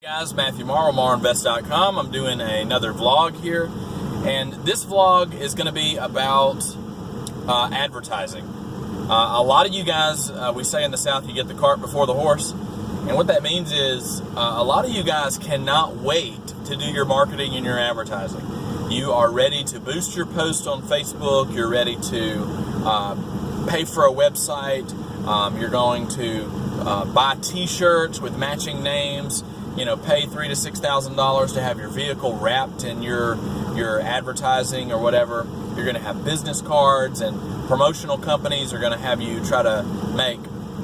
Guys, Matthew Morrow, MorrowInvest.com. I'm doing another vlog here, and this vlog is going to be about advertising. A lot of you guys, we say in the South, you get the cart before the horse, and what that means is a lot of you guys cannot wait to do your marketing and your advertising. You are ready to boost your post on Facebook. You're ready to pay for a website. You're going to buy t-shirts with matching names. You know, pay $3,000 to $6,000 to have your vehicle wrapped in your advertising or whatever. You're going to have business cards, and promotional companies are going to have you try to make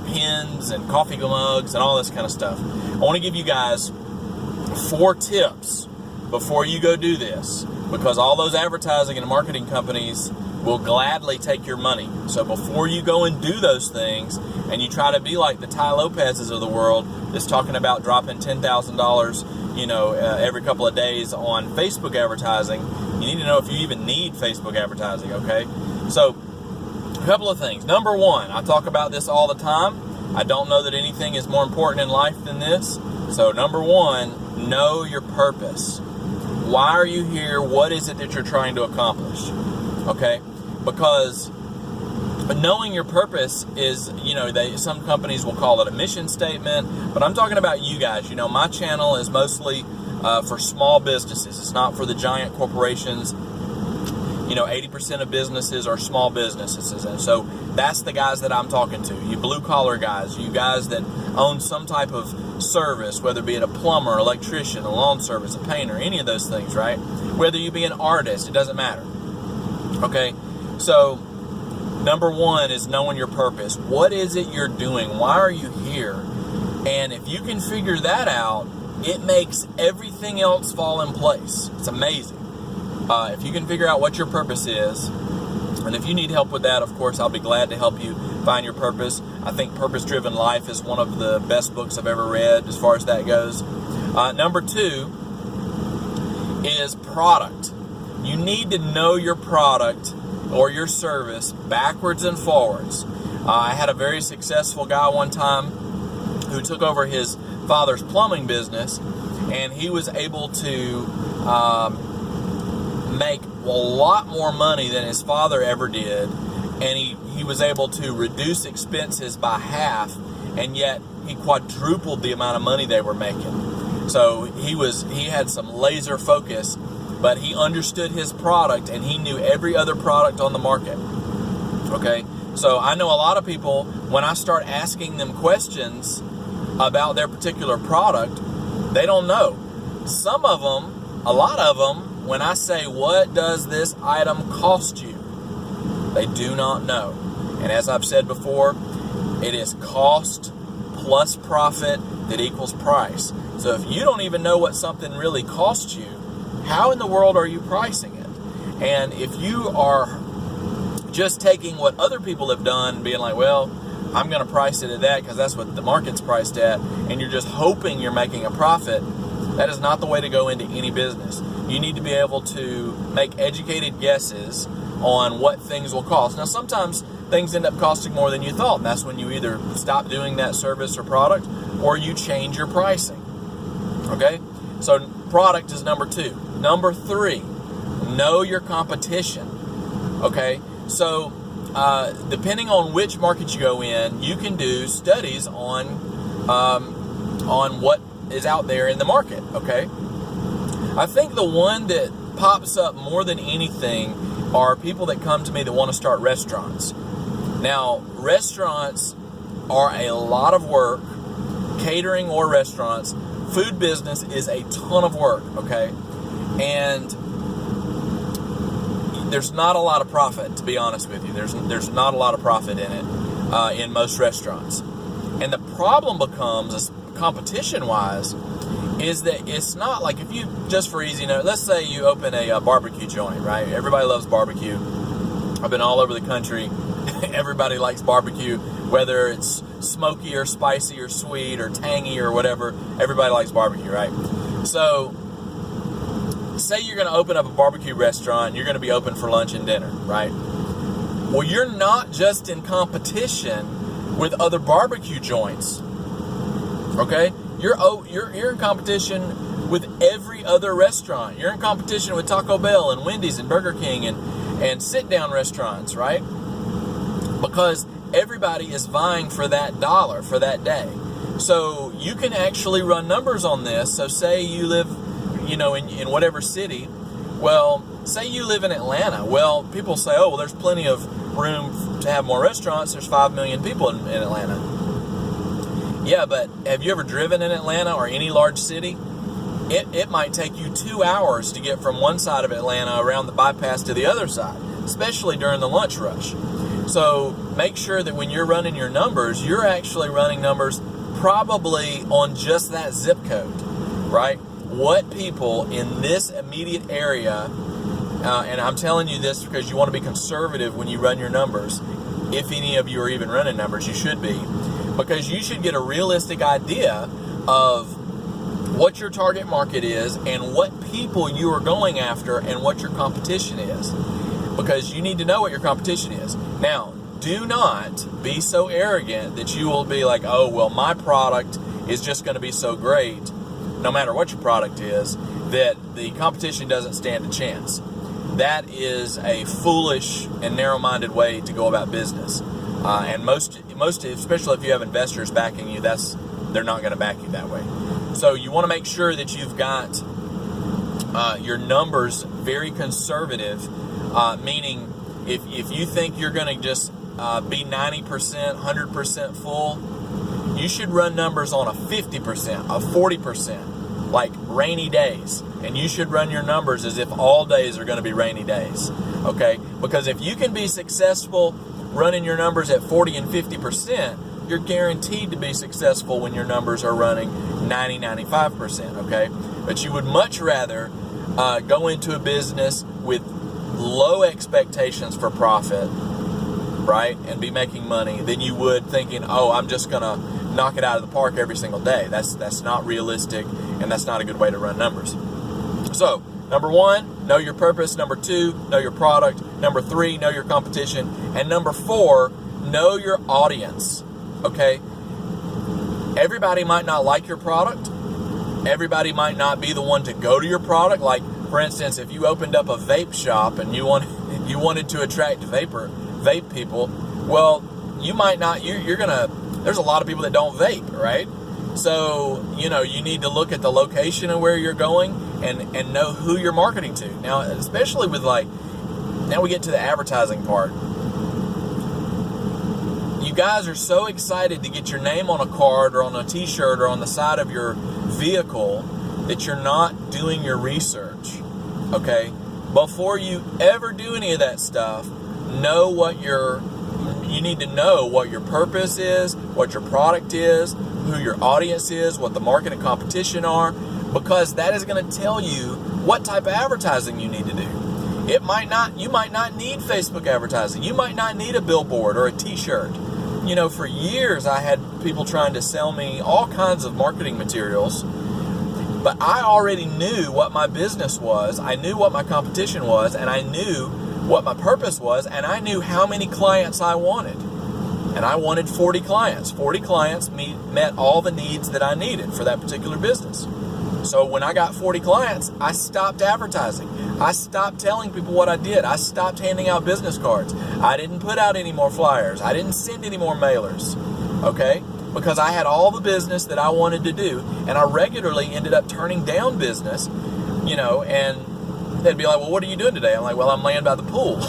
pins and coffee mugs and all this kind of stuff. I want to give you guys 4 tips before you go do this, because all those advertising and marketing companies will gladly take your money. So before you go and do those things, and you try to be like the Ty Lopez's of the world that's talking about dropping $10,000, you know, every couple of days on Facebook advertising, you need to know if you even need Facebook advertising, okay? So, a couple of things. Number one, I talk about this all the time. I don't know that anything is more important in life than this. So, number one, know your purpose. Why are you here? What is it that you're trying to accomplish? Okay? Because knowing your purpose is, you know, some companies will call it a mission statement, but I'm talking about you guys. You know, my channel is mostly for small businesses. It's not for the giant corporations. You know, 80% of businesses are small businesses, and so that's the guys that I'm talking to. You blue-collar guys, you guys that own some type of service, whether it be a plumber, electrician, a lawn service, a painter, any of those things, right? Whether you be an artist, it doesn't matter. Okay? So, number one is knowing your purpose. What is it you're doing? Why are you here? And if you can figure that out, it makes everything else fall in place. It's amazing. If you can figure out what your purpose is, and if you need help with that, of course, I'll be glad to help you find your purpose. I think Purpose-Driven Life is one of the best books I've ever read as far as that goes. Number two is product. You need to know your product or your service backwards and forwards. I had a very successful guy one time who took over his father's plumbing business, and he was able to make a lot more money than his father ever did, and he was able to reduce expenses by half, and yet he quadrupled the amount of money they were making. So he had some laser focus, but he understood his product, and he knew every other product on the market. Okay? So I know a lot of people, when I start asking them questions about their particular product, they don't know. Some of them, a lot of them, when I say, what does this item cost you? They do not know. And as I've said before, it is cost plus profit that equals price. So if you don't even know what something really costs you, how in the world are you pricing it? And if you are just taking what other people have done and being like, well, I'm going to price it at that because that's what the market's priced at, and you're just hoping you're making a profit, that is not the way to go into any business. You need to be able to make educated guesses on what things will cost. Now, sometimes things end up costing more than you thought, and that's when you either stop doing that service or product, or you change your pricing. Okay? So, product is number 2. Number 3, know your competition. Okay? So, depending on which market you go in, you can do studies on what is out there in the market. Okay? I think the one that pops up more than anything are people that come to me that want to start restaurants. Now, restaurants are a lot of work, catering or restaurants. Food business is a ton of work, okay? And there's not a lot of profit, to be honest with you. There's not a lot of profit in it in most restaurants. And the problem becomes, competition-wise, is that it's not like if you, just for easy note, let's say you open a barbecue joint, right? Everybody loves barbecue. I've been all over the country. Everybody likes barbecue, whether it's smoky or spicy or sweet or tangy or whatever. Everybody likes barbecue, right? So, say you're going to open up a barbecue restaurant. You're going to be open for lunch and dinner, right? Well, you're not just in competition with other barbecue joints, okay? You're in competition with every other restaurant. You're in competition with Taco Bell and Wendy's and Burger King and sit-down restaurants, right? Because everybody is vying for that dollar for that day. So you can actually run numbers on this. So say you live, in whatever city. Well, say you live in Atlanta. Well, people say, oh, well, there's plenty of room to have more restaurants. There's 5 million people in Atlanta. Yeah, but have you ever driven in Atlanta or any large city? It might take you 2 hours to get from one side of Atlanta around the bypass to the other side, especially during the lunch rush. So make sure that when you're running your numbers, you're actually running numbers probably on just that zip code, right? What people in this immediate area, and I'm telling you this because you want to be conservative when you run your numbers. If any of you are even running numbers, you should be, because you should get a realistic idea of what your target market is and what people you are going after and what your competition is, because you need to know what your competition is. Now, do not be so arrogant that you will be like, oh, well, my product is just going to be so great, no matter what your product is, that the competition doesn't stand a chance. That is a foolish and narrow-minded way to go about business. And most, especially if you have investors backing you, they're not going to back you that way. So you want to make sure that you've got your numbers very conservative, meaning if you think you're going to just be 90%, 100% full, you should run numbers on a 50%, a 40%, like rainy days. And you should run your numbers as if all days are going to be rainy days, okay? Because if you can be successful running your numbers at 40 and 50%, you're guaranteed to be successful when your numbers are running 90, 95%, okay? But you would much rather go into a business with low expectations for profit, right, and be making money than you would thinking, oh, I'm just going to knock it out of the park every single day. That's not realistic, and that's not a good way to run numbers. So, number 1, know your purpose. Number 2, know your product. Number 3, know your competition. And number 4, know your audience, okay? Everybody might not like your product. Everybody might not be the one to go to your product. Like, for instance, if you opened up a vape shop and you wanted to attract vape people, well, you might not, there's a lot of people that don't vape, right? So, you need to look at the location of where you're going and know who you're marketing to. Now, especially with now we get to the advertising part. You guys are so excited to get your name on a card or on a t-shirt or on the side of your vehicle that you're not doing your research, okay? Before you ever do any of that stuff, you need to know what your purpose is, what your product is, who your audience is, what the market and competition are, because that is going to tell you what type of advertising you need to do. You might not need Facebook advertising. You might not need a billboard or a t-shirt. For years I had people trying to sell me all kinds of marketing materials, but I already knew what my business was, I knew what my competition was, and I knew what my purpose was, and I knew how many clients I wanted. And I wanted 40 clients. 40 clients met all the needs that I needed for that particular business. So when I got 40 clients, I stopped advertising. I stopped telling people what I did. I stopped handing out business cards. I didn't put out any more flyers. I didn't send any more mailers, okay? Because I had all the business that I wanted to do, and I regularly ended up turning down business, and they'd be like, well, what are you doing today? I'm like, well, I'm laying by the pool.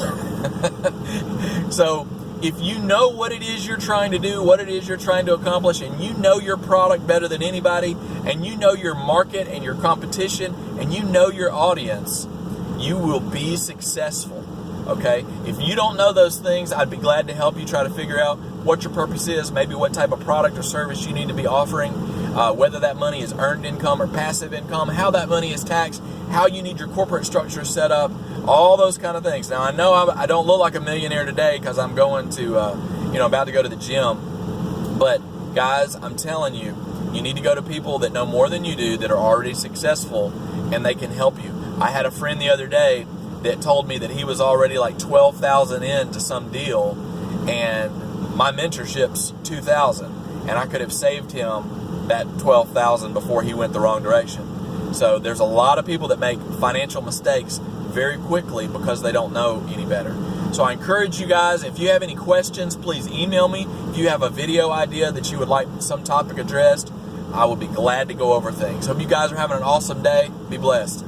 So if you know what it is you're trying to do, what it is you're trying to accomplish, and you know your product better than anybody, and you know your market and your competition, and you know your audience, you will be successful, okay? If you don't know those things, I'd be glad to help you try to figure out what your purpose is, maybe what type of product or service you need to be offering, whether that money is earned income or passive income, how that money is taxed, how you need your corporate structure set up, all those kind of things. Now, I know I don't look like a millionaire today because I'm going to, about to go to the gym. But, guys, I'm telling you, you need to go to people that know more than you do, that are already successful, and they can help you. I had a friend the other day that told me that he was already like 12,000 into some deal, and my mentorship's 2,000, and I could have saved him that $12,000 before he went the wrong direction. So there's a lot of people that make financial mistakes very quickly because they don't know any better. So I encourage you guys, if you have any questions, please email me. If you have a video idea that you would like some topic addressed, I would be glad to go over things. Hope you guys are having an awesome day. Be blessed.